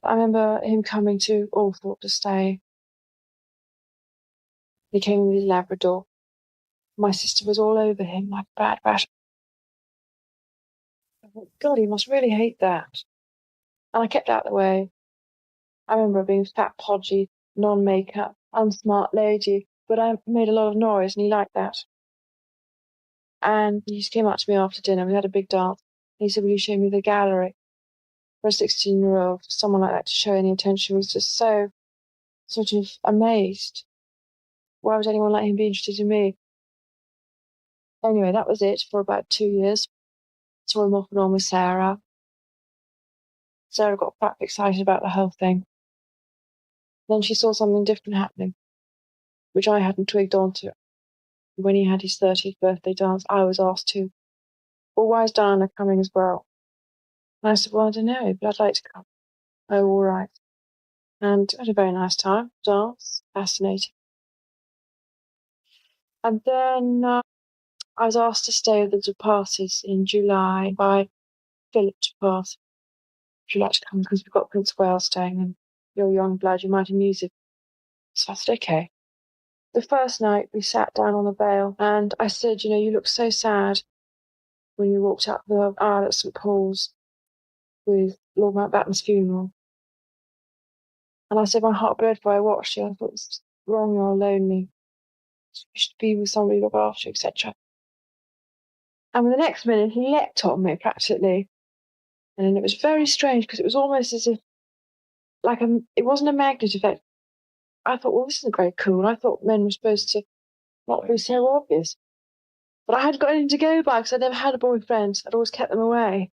I remember him coming to Althorpe to stay. He came with his Labrador. My sister was all over him like a bad rat. I thought, God, he must really hate that. And I kept out of the way. I remember being fat, podgy, non-makeup, unsmart lady, but I made a lot of noise and he liked that. And he just came up to me after dinner. We had a big dance. And he said, will you show me the gallery? For a 16-year-old, someone like that to show any attention was just so sort of amazed. Why would anyone like him be interested in me? Anyway, that was it for about 2 years. Saw him off and on with Sarah. Sarah got quite excited about the whole thing. Then she saw something different happening, which I hadn't twigged onto. When he had his 30th birthday dance, I was asked to. Well, why is Diana coming as well? And I said, well, I don't know, but I'd like to come. Oh, all right. And had a very nice time. Dance, fascinating. And then I was asked to stay with the de Parties in July by Philip de Party. Would you like to come? Because we've got Prince of Wales staying and you're young blood, you might amuse him. So I said, okay. The first night we sat down on the Vale and I said, you look so sad when you walked up the aisle at St Paul's with Lord Mountbatten's funeral. And I said, my heart bled before I watched you. I thought, it's wrong, you're lonely. You should be with somebody, look after you, etc. And the next minute he leapt on me practically. And it was very strange because it was almost as if, it wasn't a magnet effect. I thought, well, this isn't very cool. I thought men were supposed to not be so obvious. But I hadn't got anything to go by because I'd never had a boyfriend. I'd always kept them away.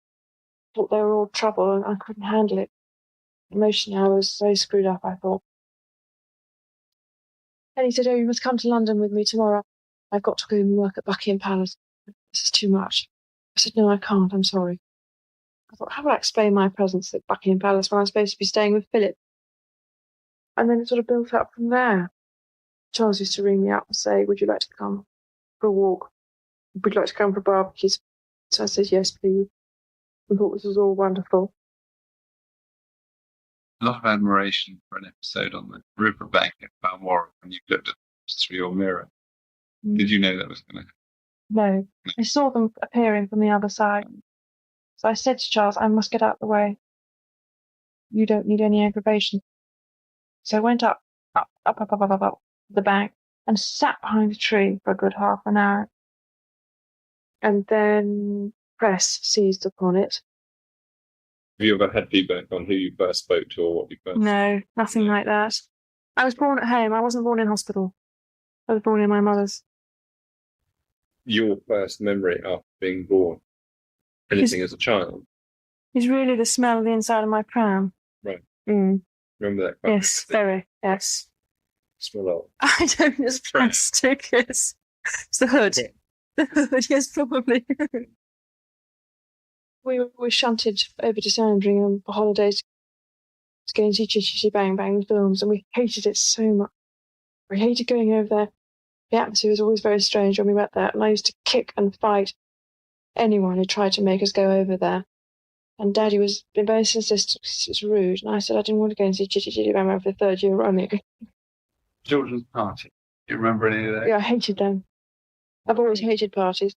Thought they were all trouble and I couldn't handle it. Emotionally, I was so screwed up, I thought. And he said, oh, you must come to London with me tomorrow. I've got to go and work at Buckingham Palace. This is too much. I said, no, I can't. I'm sorry. I thought, how will I explain my presence at Buckingham Palace when I'm supposed to be staying with Philip? And then it sort of built up from there. Charles used to ring me up and say, would you like to come for a walk? Would you like to come for barbecues? So I said, yes, please. I thought this was all wonderful. A lot of admiration for an episode on the riverbank at Balmoral when you looked at through your mirror. Did you know that was going to happen? No. I saw them appearing from the other side. So I said to Charles, I must get out of the way. You don't need any aggravation. So I went up the bank and sat behind a tree for a good half an hour. And then press seized upon it. Have you ever had feedback on who you first spoke to or what you first? No, nothing like that. I was born at home. I wasn't born in hospital. I was born in my mother's. Your first memory after being born? Anything as a child? It's really the smell of the inside of my pram. Right. Mm. Remember that? Yes, very. Yes. Smell of? I don't. It's plastic. Yes. It's the hood. Yeah. The hood. Yes, probably. We were shunted over to Sandringham for holidays to go and see Chitty Chitty Bang Bang films, and we hated it so much. We hated going over there. The atmosphere was always very strange when we went there, and I used to kick and fight anyone who tried to make us go over there. And Daddy was very insistent because it was rude, and I said I didn't want to go and see Chitty Chitty Bang Bang for the third year running. Children's party. Do you remember any of that? Yeah, I hated them. I've always hated parties.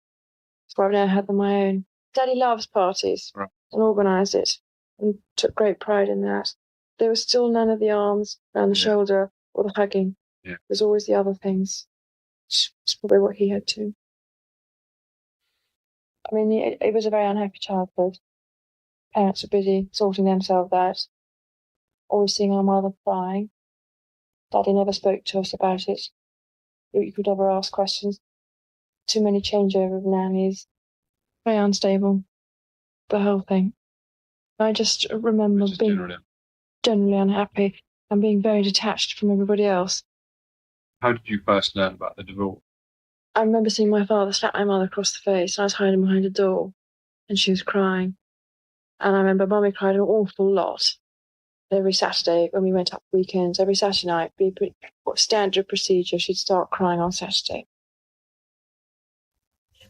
That's why I've never had them my own. Daddy loves parties, right, and organised it and took great pride in that. There was still none of the arms around the shoulder or the hugging. Yeah. There's always the other things. It's probably what he had too. I mean, it was a very unhappy childhood. Parents were busy sorting themselves out, always seeing our mother crying. Daddy never spoke to us about it. You could never ask questions. Too many changeover of nannies. Very unstable. The whole thing. I just remember being generally unhappy and being very detached from everybody else. How did you first learn about the divorce? I remember seeing my father slap my mother across the face, and I was hiding behind a door, and she was crying. And I remember Mummy cried an awful lot. Every Saturday, when we went up weekends, every Saturday night, be standard procedure, she'd start crying on Saturday.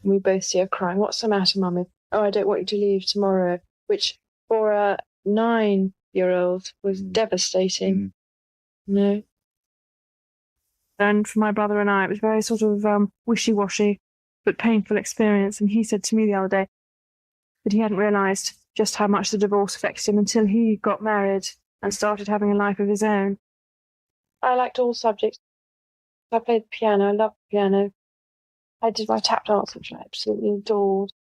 And we both see her crying. What's the matter, Mummy? Oh, I don't want you to leave tomorrow. Which, for a 9 8-year-old was devastating. Mm. You know? And for my brother and I, it was very sort of wishy-washy, but painful experience. And he said to me the other day that he hadn't realised just how much the divorce affected him until he got married and started having a life of his own. I liked all subjects. I played the piano. I loved the piano. I did my tap dance, which I absolutely adored.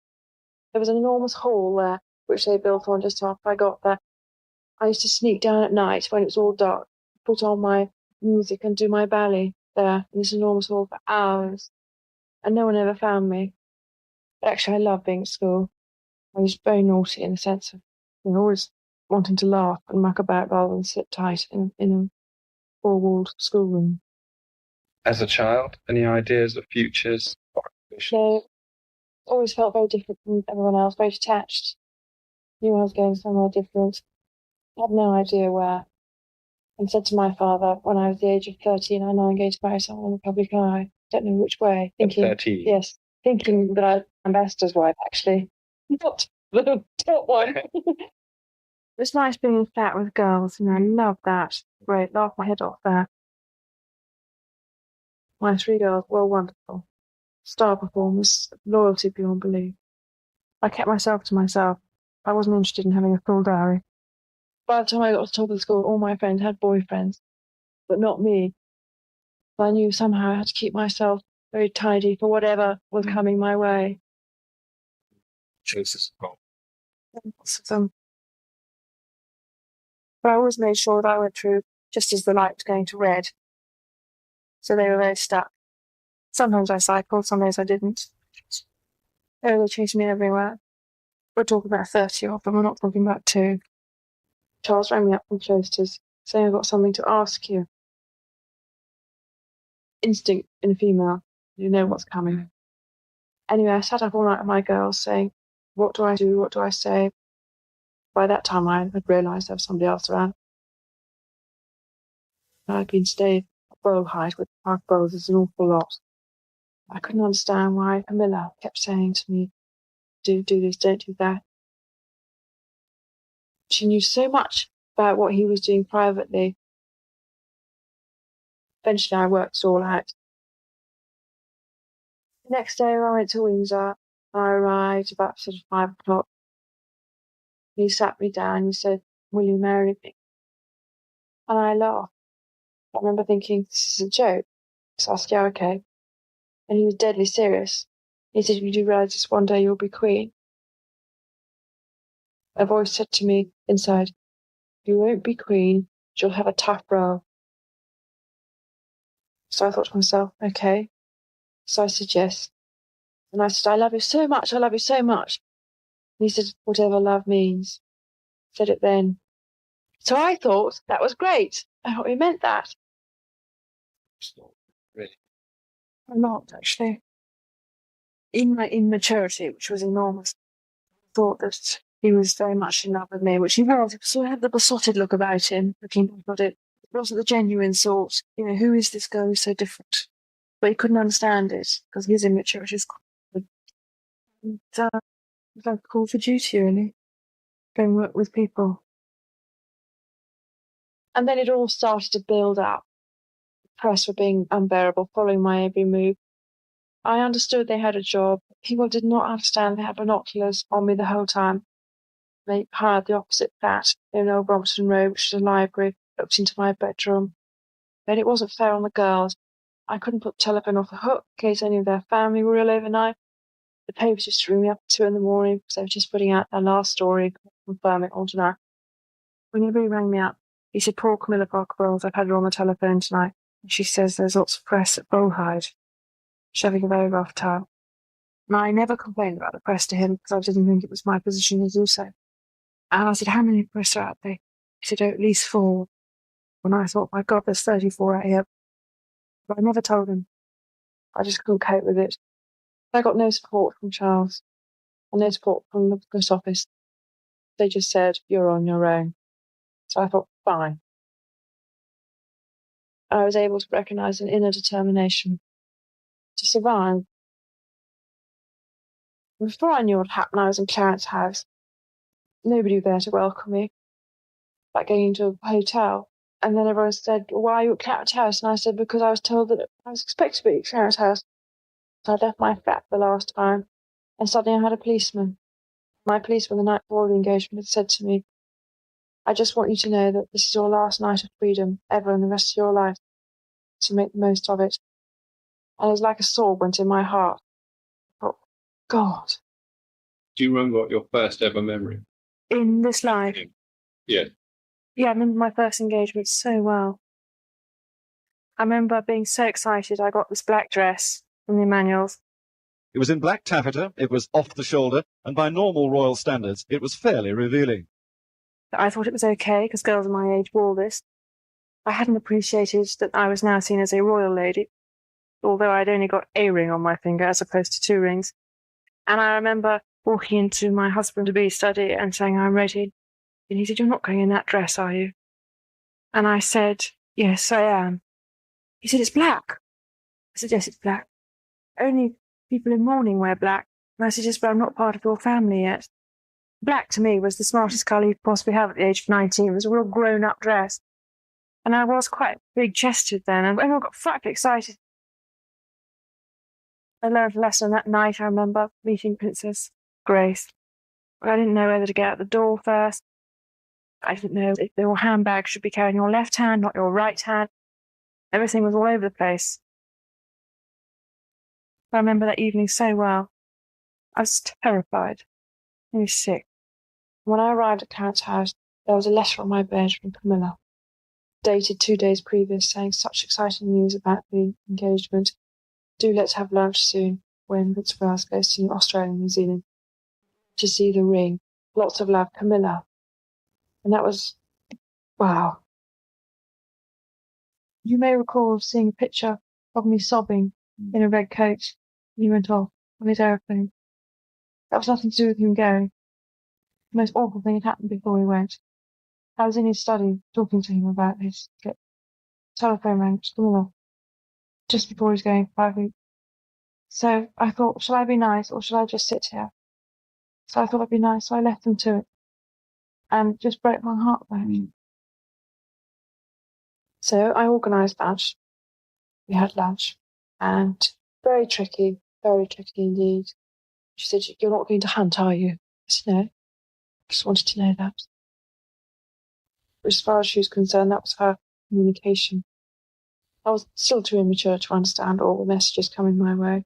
There was an enormous hall there, which they built on just after I got there. I used to sneak down at night when it was all dark, put on my music and do my ballet there in this enormous hall for hours. And no one ever found me. But actually, I loved being at school. I was very naughty in the sense of always wanting to laugh and muck about rather than sit tight in a four-walled schoolroom. As a child, any ideas of futures or ambitions? No, always felt very different from everyone else, very detached. Knew I was going somewhere different. Had no idea where. And said to my father when I was the age of 13, I know I'm going to marry someone in the public eye. Don't know which way. Thinking, At 13? yes, thinking that I'm ambassador's wife, actually. Not the top one. It's nice being in a flat with girls, I love that. Great, laugh my head off there. My 3 girls were wonderful. Star performers, loyalty beyond belief. I kept myself to myself. I wasn't interested in having a full diary. By the time I got to the top of the school, all my friends had boyfriends, but not me. I knew somehow I had to keep myself very tidy for whatever was coming my way. Choices of Lots of them. But I always made sure that I went through just as the light was going to red. So they were very stuck. Sometimes I cycled, some days I didn't. They were chasing me everywhere. We're talking about 30 of them, we're not talking about 2. Charles rang me up from Cloisters, saying I've got something to ask you. Instinct in a female, you know what's coming. Anyway, I sat up all night with my girls saying, what do I do, what do I say? By that time I had realised there was somebody else around. I'd been staying at Bowlhide with Park Bowls an awful lot. I couldn't understand why Camilla kept saying to me, do this, don't do that. She knew so much about what he was doing privately. Eventually I worked it all out. The next day I went to Windsor. I arrived about sort of 5 o'clock. He sat me down and said, will you marry me? And I laughed. I remember thinking, this is a joke. So I asked, yeah, okay. And he was deadly serious. He said, you do realise just one day you'll be queen? A voice said to me inside, you won't be queen, but you'll have a tough row. So I thought to myself, okay. So I said yes. And I said, I love you so much, I love you so much. And he said, whatever love means. Said it then. So I thought that was great. I thought he meant that. Really? A lot, actually. In my immaturity, which was enormous, I thought that he was very much in love with me, which he was. So he had the besotted look about him, looking back at it. It wasn't the genuine sort. Who is this girl who's so different? But he couldn't understand it because his immaturity was quite good. It was like a call for duty, really. Go and work with people. And then it all started to build up. The press were being unbearable, following my every move. I understood they had a job. People did not understand they had binoculars on me the whole time. They hired the opposite flat in Old Brompton Road, which is a library, looked into my bedroom. But it wasn't fair on the girls. I couldn't put the telephone off the hook in case any of their family were ill overnight. The papers used to ring me up at 2 in the morning because they were just putting out their last story, confirming all tonight. Whenever he rang me up, he said, poor Camilla Parker Bowles, I've had her on the telephone tonight. And she says there's lots of press at Bowlhide. She's having a very rough time. And I never complained about the press to him because I didn't think it was my position to do so. And I said, how many press are out there? He said, oh, at least 4. When I thought, my God, there's 34 out here. But I never told him. I just couldn't cope with it. I got no support from Charles and no support from the press office. They just said, you're on your own. So I thought, fine. I was able to recognise an inner determination to survive. Before I knew what happened, I was in Clarence House. Nobody was there to welcome me. about getting into a hotel. And then everyone said, why are you at Clarence House? And I said, because I was told that I was expected to be at Clarence House. So I left my flat the last time, and suddenly I had a policeman. My policeman the night before the engagement had said to me, I just want you to know that this is your last night of freedom ever in the rest of your life, to make the most of it. And it was like a sword went in my heart. I thought, God. Do you remember what your first ever memory? In this life? Yeah. Yeah, I remember my first engagement so well. I remember being so excited I got this black dress from the Emanuels. It was in black taffeta, it was off the shoulder, and by normal royal standards, it was fairly revealing. I thought it was okay, because girls of my age wore this. I hadn't appreciated that I was now seen as a royal lady, although I'd only got a ring on my finger as opposed to 2 rings. And I remember walking into my husband-to-be study and saying, I'm ready. And he said, you're not going in that dress, are you? And I said, yes, I am. He said, it's black. I said, yes, it's black. Only people in mourning wear black. And I said, yes, but I'm not part of your family yet. Black to me was the smartest colour you could possibly have at the age of 19. It was a real grown-up dress. And I was quite big-chested then, and everyone got frightfully excited. I learned a lesson that night, I remember, meeting Princess Grace. I didn't know whether to get out the door first. I didn't know if your handbag should be carried in your left hand, not your right hand. Everything was all over the place. I remember that evening so well. I was terrified. I was sick. When I arrived at Clarence House, there was a letter on my bed from Camilla, dated 2 days previous, saying such exciting news about the engagement. Do let's have lunch soon when Prince Wales goes to Australia and New Zealand to see the ring. Lots of love, Camilla. And that was, wow. You may recall seeing a picture of me sobbing in a red coat when he went off on his aeroplane. That was nothing to do with him going. The most awful thing had happened before he went. I was in his study talking to him about his telephone rang to Camilla just before he was going for 5 weeks. So I thought, shall I be nice or shall I just sit here? So I thought I'd be nice, so I left them to it. And it just broke my heart there. So I organised lunch. We had lunch. And very tricky indeed. She said, you're not going to hunt, are you? I said, no. I just wanted to know that. As far as she was concerned, that was her communication. I was still too immature to understand all the messages coming my way.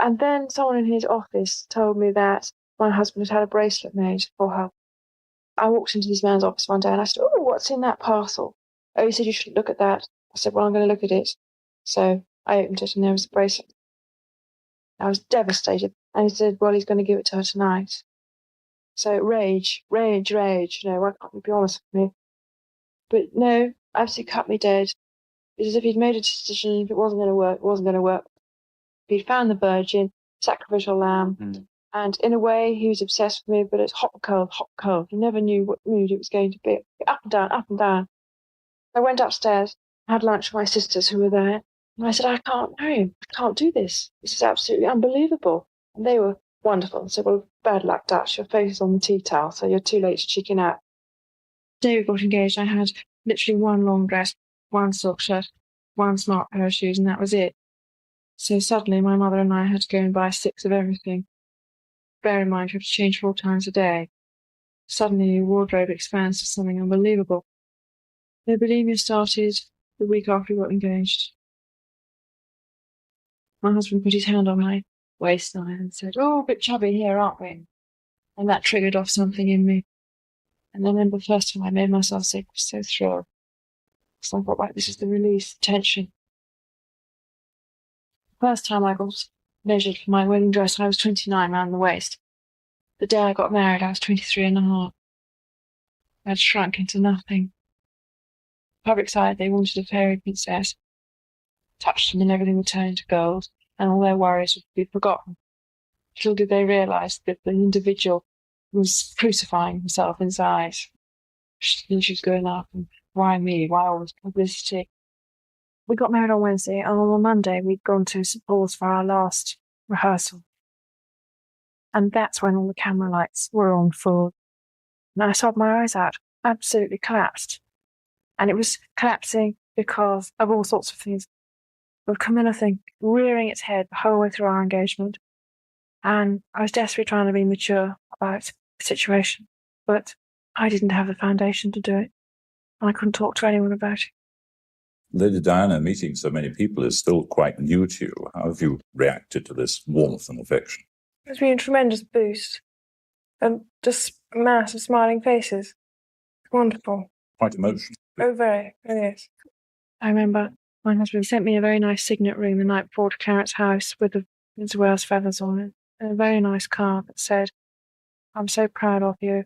And then someone in his office told me that my husband had a bracelet made for her. I walked into this man's office one day and I said, oh, what's in that parcel? Oh, he said, you shouldn't look at that. I said, well, I'm going to look at it. So I opened it and there was a bracelet. I was devastated. And he said, well, he's going to give it to her tonight. So rage, why can't you be honest with me? But no, absolutely cut me dead. It's as if he'd made a decision, if it wasn't going to work, it wasn't going to work. He'd found the virgin, sacrificial lamb, and in a way he was obsessed with me, but it's hot and cold. He never knew what mood it was going to be. Up and down. I went upstairs, had lunch with my sisters who were there, and I said, I can't marry him. I can't do this. This is absolutely unbelievable. And they were wonderful. I said, well, bad luck, Dutch. Your face is on the tea towel, so you're too late to chicken out. The day we got engaged, I had literally one long dress, one silk shirt, one smart pair of shoes, and that was it. So suddenly my mother and I had to go and buy 6 of everything. Bear in mind, you have to change 4 times a day. Suddenly your wardrobe expands to something unbelievable. The bulimia started the week after we got engaged. My husband put his hand on my waistline and said, oh, a bit chubby here, aren't we? And that triggered off something in me. And I remember the first time I made myself sick, I was so thrilled. So I thought, right, this is the release, the tension. First time I got measured for my wedding dress, I was 29 round the waist. The day I got married, I was 23 and a half. I had shrunk into nothing. The public side, they wanted a fairy princess. Touched them and everything would turn into gold, and all their worries would be forgotten. Little did they realise that the individual was crucifying himself inside. She was going up, and why me? Why all this publicity? We got married on Wednesday, and on Monday we'd gone to St Paul's for our last rehearsal. And that's when all the camera lights were on full. And I sobbed my eyes out. absolutely collapsed. And it was collapsing because of all sorts of things. The Camilla thing rearing its head the whole way through our engagement. And I was desperately trying to be mature about the situation, but I didn't have the foundation to do it. And I couldn't talk to anyone about it. Lady Diana, meeting so many people is still quite new to you. How have you reacted to this warmth and affection? It's been a tremendous boost. And just a mass of smiling faces. Wonderful. Quite emotional. Oh, very, yes. I remember my husband sent me a very nice signet ring the night before to Clarence House with the Prince of Wales feathers on it, and a very nice card that said, "I'm so proud of you.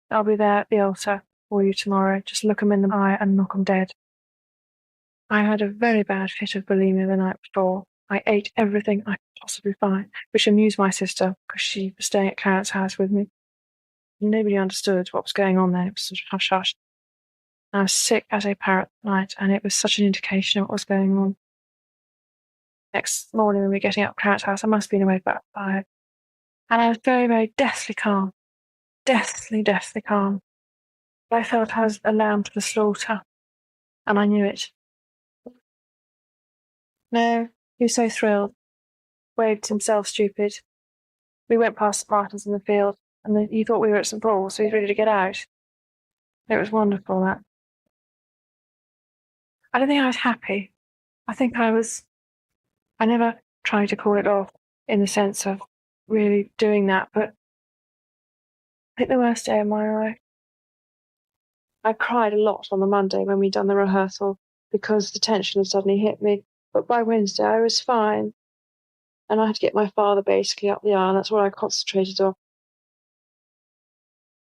I'll be there at the altar for you tomorrow. Just look 'em in the eye and knock 'em dead." I had a very bad fit of bulimia the night before. I ate everything I could possibly find, which amused my sister because she was staying at Clarence House with me. Nobody understood what was going on there. It was sort of hush-hush. I was sick as a parrot that night, and it was such an indication of what was going on. Next morning, when we were getting up Clarence House, I must have been awake about 5. And I was very, very deathly calm. Deathly, deathly calm. But I felt I was a lamb to the slaughter, and I knew it. No, he was so thrilled. Waved himself stupid. We went past St. Martin's in the field, and he thought we were at St. Paul's, so he was ready to get out. It was wonderful, that. I don't think I was happy. I think I never tried to call it off in the sense of really doing that, but I think the worst day of my life. I cried a lot on the Monday when we'd done the rehearsal because the tension had suddenly hit me, but by Wednesday I was fine. And I had to get my father basically up the aisle, and that's what I concentrated on.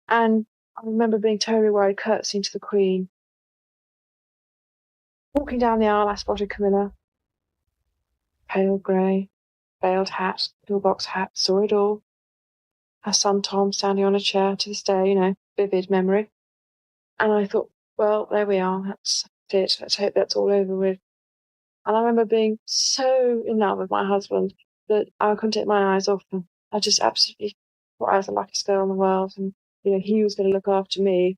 And I remember being totally worried, curtsying to the Queen. Walking down the aisle, I spotted Camilla. Pale grey, veiled hat, pillbox hat, saw it all. Her son Tom standing on a chair, to this day, vivid memory. And I thought, well, there we are, that's it, let's hope that's all over with. And I remember being so in love with my husband that I couldn't take my eyes off him. I just absolutely thought I was the luckiest girl in the world, and he was going to look after me.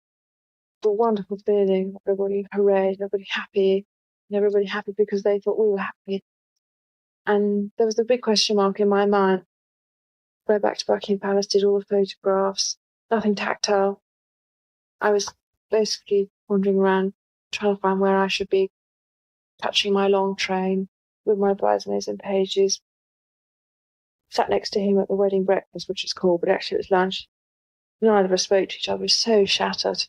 The wonderful feeling, everybody hooray, everybody happy, and everybody happy because they thought we were happy. And there was the big question mark in my mind. Went back to Buckingham Palace, did all the photographs, nothing tactile. I was basically wandering around, trying to find where I should be, touching my long train with my bridesmaids and pages. Sat next to him at the wedding breakfast, which is called, but actually it was lunch. Neither of us spoke to each other. We were so shattered.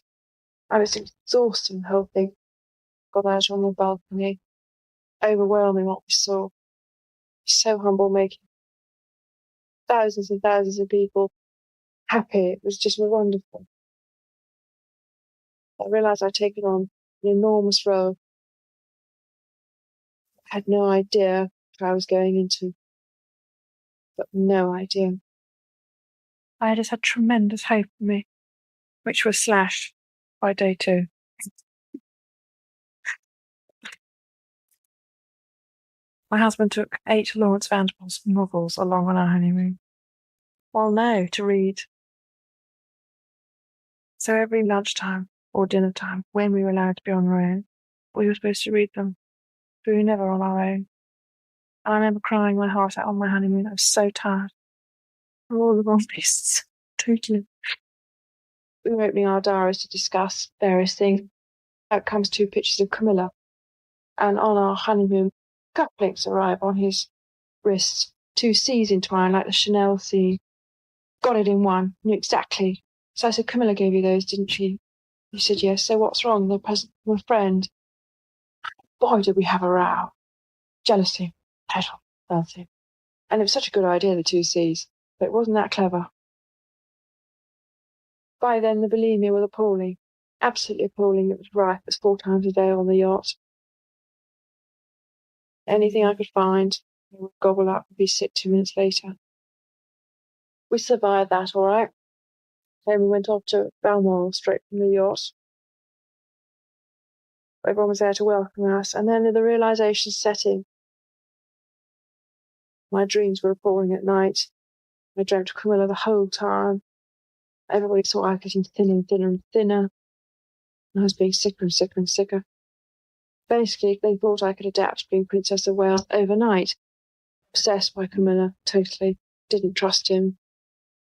I was exhausted in the whole thing. Got out on the balcony. Overwhelming what we saw. So humble, making thousands and thousands of people happy. It was just wonderful. I realised I'd taken on an enormous role. I had no idea what I was going into. But no idea. I just had tremendous hope in me, which was slashed by day 2. My husband took 8 Lawrence Vanderbilt novels along on our honeymoon. Well, no, to read. So every lunchtime or dinner time, when we were allowed to be on our own, we were supposed to read them. But we were never on our own. And I remember crying my heart out on my honeymoon. I was so tired. All the wrong beasts. Totally. We were opening our diaries to discuss various things. Out comes 2 pictures of Camilla. And on our honeymoon, cufflinks arrive on his wrists. 2 C's entwined like the Chanel C. Got it in one. Knew exactly. So I said, Camilla gave you those, didn't she? He said, yes. So what's wrong? They're present from a friend. Boy, did we have a row. Jealousy. Pleasure. Jealousy. And it was such a good idea, the 2 C's. But it wasn't that clever. By then, the bulimia was appalling. Absolutely appalling. It was rife. It was 4 times a day on the yacht. Anything I could find, I would gobble up and be sick 2 minutes later. We survived that all right. Then we went off to Balmoral straight from the yacht. Everyone was there to welcome us, and then the realisation set in. My dreams were appalling at night. I dreamt of Camilla the whole time. Everybody saw I was getting thinner and thinner and thinner. I was being sicker and sicker and sicker. Basically, they thought I could adapt to being Princess of Wales overnight. Obsessed by Camilla, totally. Didn't trust him.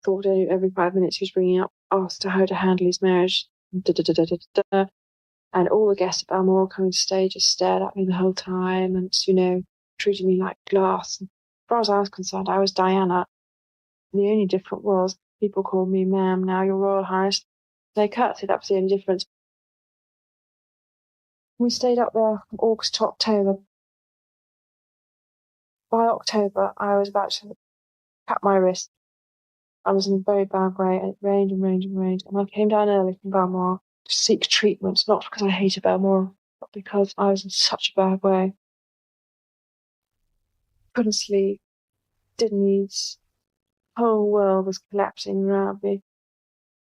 Thought every 5 minutes he was bringing up, asked how to handle his marriage. And all the guests at Balmoral coming to stay just stared at me the whole time and, treated me like glass. And as far as I was concerned, I was Diana. The only difference was people called me ma'am now, Your Royal Highness. They curtsied, that was the only difference. We stayed up there from August to October. By October, I was about to cut my wrist. I was in a very bad way, and it rained and rained and rained. And I came down early from Balmoral to seek treatment, not because I hated Balmoral, but because I was in such a bad way. Couldn't sleep, didn't eat. The whole world was collapsing around me.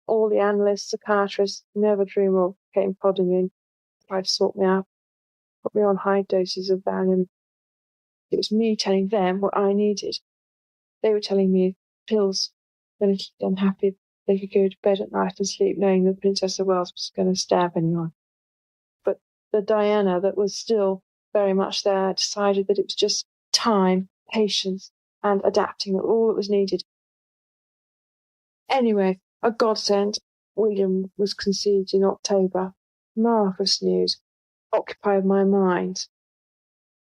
All the analysts, psychiatrists, never dream of came prodding in, tried to sort me out, put me on high doses of Valium. It was me telling them what I needed. They were telling me pills, when unhappy, they could go to bed at night and sleep knowing the Princess of Wales was going to stab anyone. But the Diana that was still very much there decided that it was just time, patience, and adapting that all that was needed. Anyway, a godsend. William was conceived in October. Marvellous news. Occupied my mind.